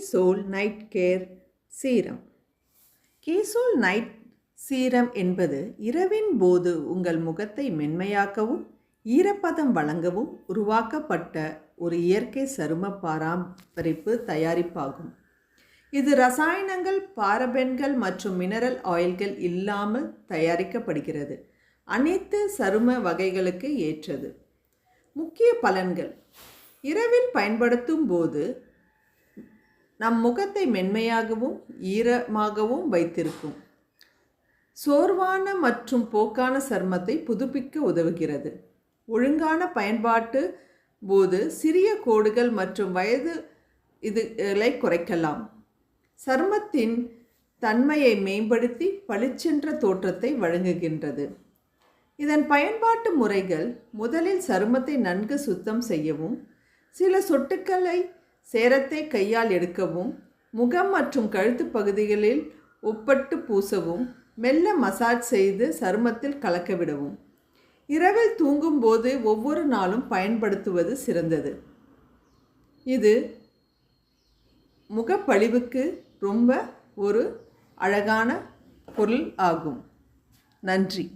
கீசோல் night care serum. கீசோல் night serum என்பது இரவின் போது உங்கள் முகத்தை மென்மையாக்கவும் ஈரப்பதம் வழங்கவும் உருவாக்கப்பட்ட ஒரு இயற்கை சரும பராமரிப்பு தயாரிப்பாகும். இது ரசாயனங்கள், பாரபென்கள் மற்றும் மினரல் ஆயில்கள் இல்லாமல் தயாரிக்கப்படுகிறது. அனைத்து சரும வகைகளுக்கு ஏற்றது. முக்கிய பலன்கள்: இரவில் பயன்படுத்தும் போது நம் முகத்தை மென்மையாகவும் ஈரமாகவும் வைத்திருக்கும். சோர்வான மற்றும் போக்கான சருமத்தை புதுப்பிக்க உதவுகிறது. ஒழுங்கான பயன்பாட்டு போது சிறிய கோடுகள் மற்றும் வயது இதுகளை குறைக்கலாம். சருமத்தின் தன்மையை மேம்படுத்தி பளிச்சென்ற தோற்றத்தை வழங்குகின்றது. இதன் பயன்பாட்டு முறைகள்: முதலில் சருமத்தை நன்கு சுத்தம் செய்யவும், சில சொட்டுக்களை சேரத்தை கையால் எடுக்கவும், முகம் மற்றும் கழுத்து பகுதிகளில் ஒப்பட்டு பூசவும், மெல்ல மசாஜ் செய்து சருமத்தில் கலக்கவிடவும். இரவில் தூங்கும் போது ஒவ்வொரு நாளும் பயன்படுத்துவது சிறந்தது. இது முகப்பொலிவுக்கு ரொம்ப ஒரு அழகான பொருள் ஆகும். நன்றி.